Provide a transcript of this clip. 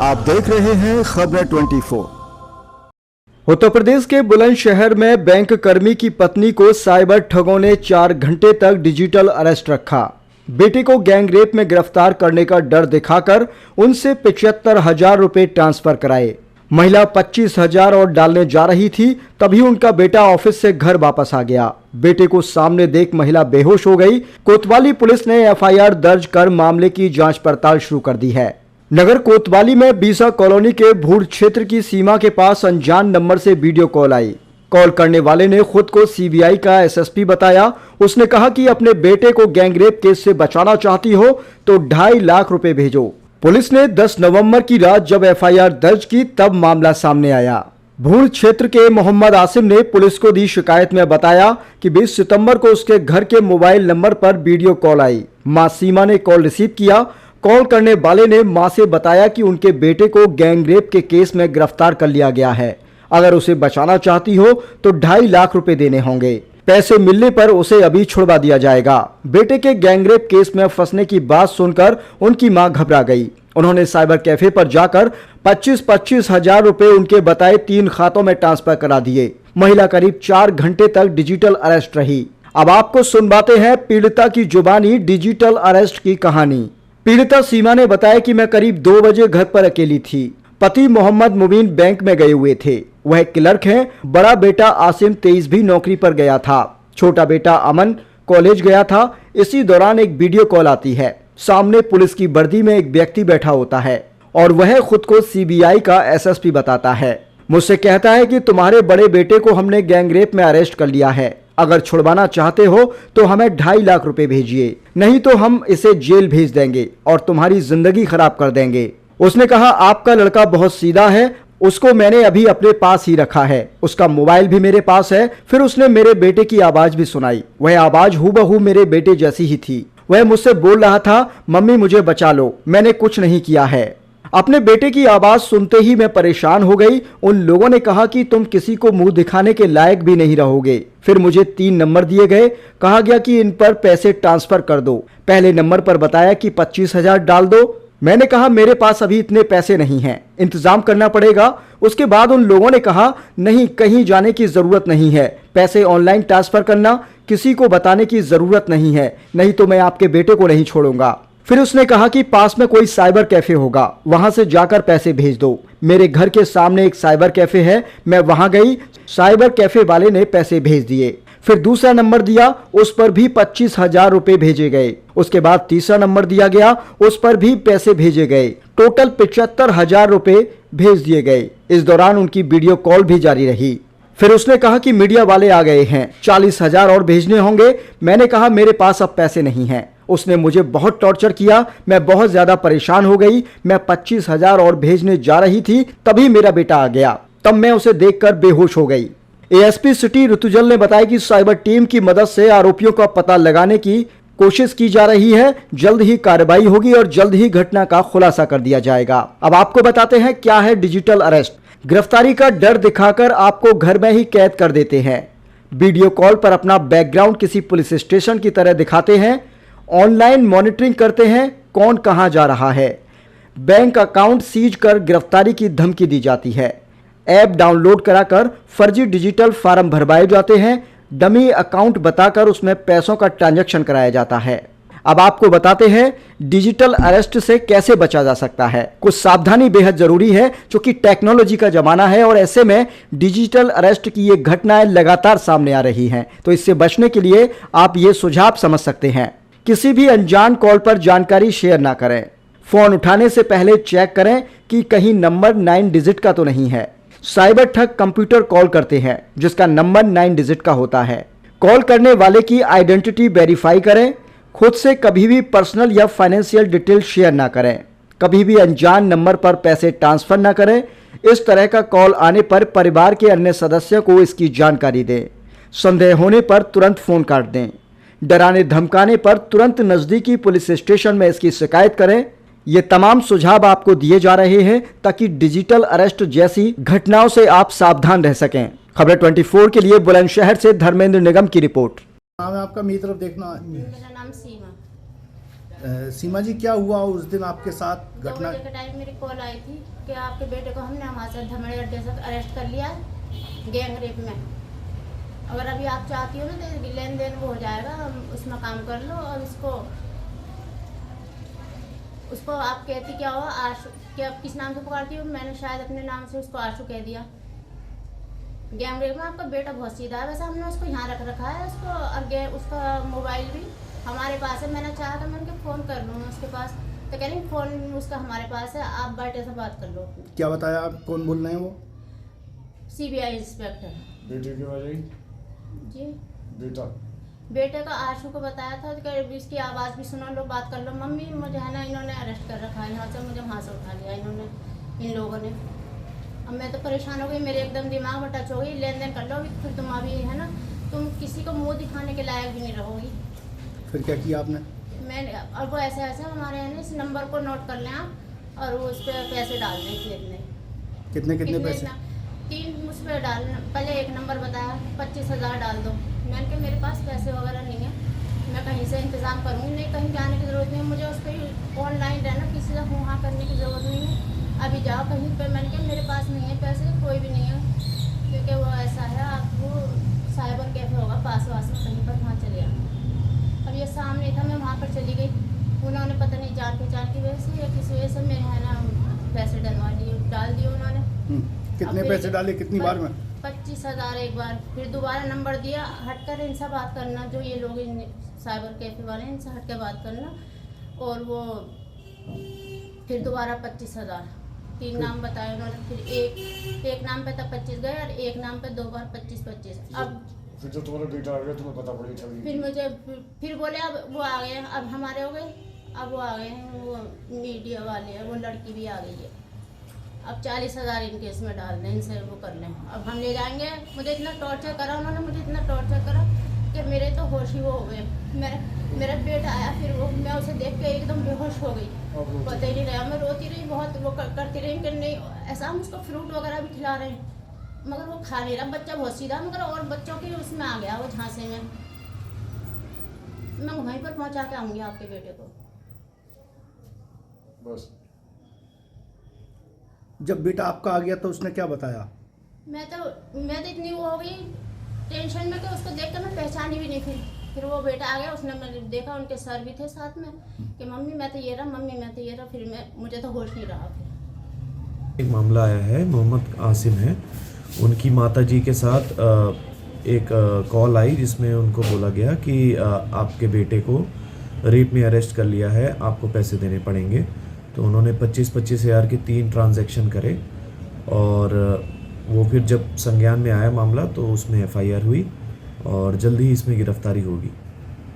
आप देख रहे हैं खबर 24। उत्तर प्रदेश के बुलंदशहर में बैंक कर्मी की पत्नी को साइबर ठगों ने 4 घंटे तक डिजिटल अरेस्ट रखा। बेटे को गैंगरेप में गिरफ्तार करने का डर दिखाकर उनसे 75,000 रुपए ट्रांसफर कराए। महिला 25,000 और डालने जा रही थी, तभी उनका बेटा ऑफिस से घर वापस आ गया। बेटे को सामने देख महिला बेहोश हो गई। कोतवाली पुलिस ने एफआईआर दर्ज कर मामले की जांच पड़ताल शुरू कर दी है। नगर कोतवाली में बीसा कॉलोनी के भूड़ क्षेत्र की सीमा के पास अनजान नंबर से वीडियो कॉल आई। कॉल करने वाले ने खुद को सीबीआई का एसएसपी बताया। उसने कहा कि अपने बेटे को गैंगरेप केस से बचाना चाहती हो तो 2.5 लाख रुपए भेजो। पुलिस ने 10 नवंबर की रात जब एफआईआर दर्ज की तब मामला सामने आया। भूड़ क्षेत्र के मोहम्मद आसिम ने पुलिस को दी शिकायत में बताया कि 20 सितंबर को उसके घर के मोबाइल नंबर पर वीडियो कॉल आई। मां सीमा ने कॉल रिसीव किया। कॉल करने वाले ने मां से बताया कि उनके बेटे को गैंगरेप के केस में गिरफ्तार कर लिया गया है। अगर उसे बचाना चाहती हो तो 2.5 लाख रुपए देने होंगे। पैसे मिलने पर उसे अभी छुड़वा दिया जाएगा। बेटे के गैंगरेप केस में फंसने की बात सुनकर उनकी मां घबरा गई। उन्होंने साइबर कैफे पर जाकर 25,000 रुपए उनके बताए 3 खातों में ट्रांसफर करा दिए। महिला करीब 4 घंटे तक डिजिटल अरेस्ट रही। अब आपको सुनवाते हैं पीड़िता की जुबानी डिजिटल अरेस्ट की कहानी। पीड़िता सीमा ने बताया कि मैं करीब 2 बजे घर पर अकेली थी। पति मोहम्मद मुबीन बैंक में गए हुए थे, वह क्लर्क हैं। बड़ा बेटा आसिम 23 भी नौकरी पर गया था। छोटा बेटा अमन कॉलेज गया था। इसी दौरान एक वीडियो कॉल आती है। सामने पुलिस की वर्दी में एक व्यक्ति बैठा होता है और वह खुद को सीबीआई का एसएसपी बताता है। मुझसे कहता है कि तुम्हारे बड़े बेटे को हमने गैंगरेप में अरेस्ट कर लिया है। अगर छुड़वाना चाहते हो तो हमें 2.5 लाख रुपए भेजिए, नहीं तो हम इसे जेल भेज देंगे और तुम्हारी जिंदगी खराब कर देंगे। उसने कहा आपका लड़का बहुत सीधा है, उसको मैंने अभी अपने पास ही रखा है, उसका मोबाइल भी मेरे पास है। फिर उसने मेरे बेटे की आवाज भी सुनाई। वह आवाज हूबहू मेरे बेटे जैसी ही थी। वह मुझसे बोल रहा था मम्मी मुझे बचा लो, मैंने कुछ नहीं किया है। अपने बेटे की आवाज सुनते ही मैं परेशान हो गई। उन लोगों ने कहा कि तुम किसी को मुंह दिखाने के लायक भी नहीं रहोगे। फिर मुझे 3 नंबर दिए गए। कहा गया कि इन पर पैसे ट्रांसफर कर दो। पहले नंबर पर बताया कि 25,000 डाल दो। मैंने कहा मेरे पास अभी इतने पैसे नहीं हैं, इंतजाम करना पड़ेगा। उसके बाद उन लोगों ने कहा नहीं, कहीं जाने की जरूरत नहीं है, पैसे ऑनलाइन ट्रांसफर करना, किसी को बताने की जरूरत नहीं है, नहीं तो मैं आपके बेटे को नहीं छोड़ूंगा। फिर उसने कहा कि पास में कोई साइबर कैफे होगा, वहां से जाकर पैसे भेज दो। मेरे घर के सामने एक साइबर कैफे है, मैं वहां गई। साइबर कैफे वाले ने पैसे भेज दिए। फिर दूसरा नंबर दिया, उस पर भी 25,000 रुपए भेजे गए। उसके बाद तीसरा नंबर दिया गया, उस पर भी पैसे भेजे गए। टोटल 75,000 रुपए भेज दिए गए। इस दौरान उनकी वीडियो कॉल भी जारी रही। फिर उसने कहा कि मीडिया वाले आ गए हैं, 40,000 और भेजने होंगे। मैंने कहा मेरे पास अब पैसे नहीं हैं। उसने मुझे बहुत टॉर्चर किया, मैं बहुत ज्यादा परेशान हो गई। मैं 25,000 और भेजने जा रही थी, तभी मेरा बेटा आ गया। तब मैं उसे देखकर बेहोश हो गई। एएसपी सिटी ऋतुजल ने बताया कि साइबर टीम की मदद से आरोपियों का पता लगाने की कोशिश की जा रही है। जल्द ही कार्रवाई होगी और जल्द ही घटना का खुलासा कर दिया जाएगा। अब आपको बताते हैं क्या है डिजिटल अरेस्ट। गिरफ्तारी का डर दिखाकर आपको घर में ही कैद कर देते हैं। वीडियो कॉल पर अपना बैकग्राउंड किसी पुलिस स्टेशन की तरह दिखाते हैं। ऑनलाइन मॉनिटरिंग करते हैं कौन कहां जा रहा है। बैंक अकाउंट सीज कर गिरफ्तारी की धमकी दी जाती है। ऐप डाउनलोड कराकर फर्जी डिजिटल फॉर्म भरवाए जाते हैं। डमी अकाउंट बताकर उसमें पैसों का ट्रांजैक्शन कराया जाता है। अब आपको बताते हैं डिजिटल अरेस्ट से कैसे बचा जा सकता है। कुछ सावधानी बेहद जरूरी है, क्योंकि टेक्नोलॉजी का जमाना है और ऐसे में डिजिटल अरेस्ट की ये घटनाएं लगातार सामने आ रही हैं। तो इससे बचने के लिए आप ये सुझाव समझ सकते हैं। किसी भी अनजान कॉल पर जानकारी शेयर ना करें। फोन उठाने से पहले चेक करें कि कहीं नंबर 9 डिजिट का तो नहीं है। साइबर ठग कंप्यूटर कॉल करते हैं जिसका नंबर 9 डिजिट का होता है। कॉल करने वाले की आइडेंटिटी वेरीफाई करें। खुद से कभी भी पर्सनल या फाइनेंशियल डिटेल शेयर ना करें। कभी भी अनजान नंबर पर पैसे ट्रांसफर ना करें। इस तरह का कॉल आने पर परिवार के अन्य सदस्यों को इसकी जानकारी दें। संदेह होने पर तुरंत फोन काट दें। डराने धमकाने पर तुरंत नजदीकी पुलिस स्टेशन में इसकी शिकायत करें। ये तमाम सुझाव आपको दिए जा रहे हैं ताकि डिजिटल अरेस्ट जैसी घटनाओं से आप सावधान रह सकें। खबर 24 के लिए बुलंदशहर से धर्मेंद्र निगम की रिपोर्ट। नाम है आपका? मेरी तरफ देखना। मेरा नाम सीमा। सीमा जी, क्या हुआ उस दिन आपके साथ 2 घटना? बजे के टाइम मेरी कॉल आई थी कि आपके बेटे को हमने वहाँ से धमड़े अड्डे से अरेस्ट कर लिया है गैंग रेप में। अगर अभी आप चाहती हो ना तो लेन देन वो हो जाएगा, हम उसमें काम कर लो। और उसको आप कहती क्या हो, आशु, क्या किस नाम से पुकारती हो? मैंने शायद अपने नाम से उसको आशु कह दिया। गैंग रेप में आपका बेटा बहुत सीधा है, वैसे हमने उसको यहाँ रखा है उसको। और उसका मोबाइल भी हमारे पास है। मैंने चाहा था मैं उनके फ़ोन कर लूँ उसके पास, तो कह रही फ़ोन उसका हमारे पास है, आप बेटे से बात कर लो। क्या बताया आप, कौन बोल रहे हैं वो? CBI inspector. बेटे की वजह जी बेटा बेटे का आशु को बताया था कि इसकी आवाज़ भी सुनो, लो बात कर लो। मम्मी मुझे है ना इन्होंने अरेस्ट कर रखा है, यहाँ से मुझे वहाँ से उठा लिया इन्होंने, इन लोगों ने। अब मैं तो परेशान हो गई, मेरे एकदम दिमाग में टच हो गई। लेन देन कर लो अभी, फिर तुम अभी है ना, तुम किसी को मुंह दिखाने के लायक भी नहीं रहोगी। फिर क्या किया आपने? मैंने और वो ऐसे हमारे है ना, इस नंबर को नोट कर लें आप और वो उस पर पैसे डाल दें कितने कितने पैसे? 3 उस पर डालना। पहले एक नंबर बताया 25,000 डाल दो। मैंने कहा मेरे पास पैसे वगैरह नहीं है, मैं कहीं से इंतज़ाम करूँगी, नहीं कहीं जाने की ज़रूरत नहीं है मुझे, उस पर ऑनलाइन रहना, किसी से हुँ हाँ करने की ज़रूरत नहीं है। अभी जाओ कहीं पर। मैंने कहा मेरे पास नहीं है पैसे, कोई भी नहीं है, क्योंकि वो ऐसा है, आप वो साइबर कैफे होगा पास वास में कहीं पर, वहाँ चले आओ। अब ये सामने था, मैं वहाँ पर चली गई। उन्होंने पता नहीं जान पहचान की वजह से या किसी वजह से मेरे है ना पैसे डाल दिए उन्होंने। कितने पैसे डाले, कितनी बार में? 25,000 एक बार, फिर दोबारा नंबर दिया, हटकर इनसे बात करना, जो ये लोग साइबर कैफे वाले हैं इनसे हट के बात करना। और वो फिर दोबारा 25,000, 3 नाम बताए उन्होंने। फिर एक नाम पे तब 25 गए और एक नाम पे 2 बार 25। अब फिर जब तुम्हारा बेटा आ गया तुम्हें पता पड़ी ठगी? फिर मुझे फिर बोले अब वो आ गए, अब हमारे हो गए, अब वो आ गए हैं, वो मीडिया वाले हैं, वो लड़की भी आ गई है। अब 40,000 इनके इसमें डाल दें, इनसे वो कर लें। अब हम ले जाएंगे। मुझे इतना टॉर्चर करा उन्होंने, मुझे इतना टॉर्चर करा कि मेरे तो होश ही वो हो गए। मेरा बेटा आया, फिर वो मैं उसे देख के एकदम बेहोश हो गई, पता ही नहीं रहा। मैं रोती रही बहुत, वो करती रही कि नहीं ऐसा। हम उसको फ्रूट वगैरह भी खिला रहे हैं मगर वो खा नहीं रहा। बच्चा बहुत सीधा, मगर और बच्चों के उसमें आ गया वो झांसे में। मैं वहीं पर पहुंचा के आऊँगी आपके बेटे को। बस जब बेटा आपका आ गया तो उसने क्या बताया? मैं तो इतनी वो हो गई टेंशन में कि उसको देखकर मैं पहचानी भी नहीं। फिर वो बेटा आ गया, उसने मैंने देखा उनके सर भी थे साथ में कि मम्मी मैं तो ये रहा, मम्मी मैं तो ये रहा। फिर मुझे तो होश नहीं रहा। फिर एक मामला आया है, मोहम्मद आसिम है, उनकी माताजी के साथ एक कॉल आई जिसमें उनको बोला गया कि आपके बेटे को रेप में अरेस्ट कर लिया है, आपको पैसे देने पड़ेंगे। तो उन्होंने 25-25 हज़ार के 3 ट्रांजैक्शन करे और वो फिर जब संज्ञान में आया मामला तो उसमें FIR हुई और जल्दी ही इसमें गिरफ्तारी होगी।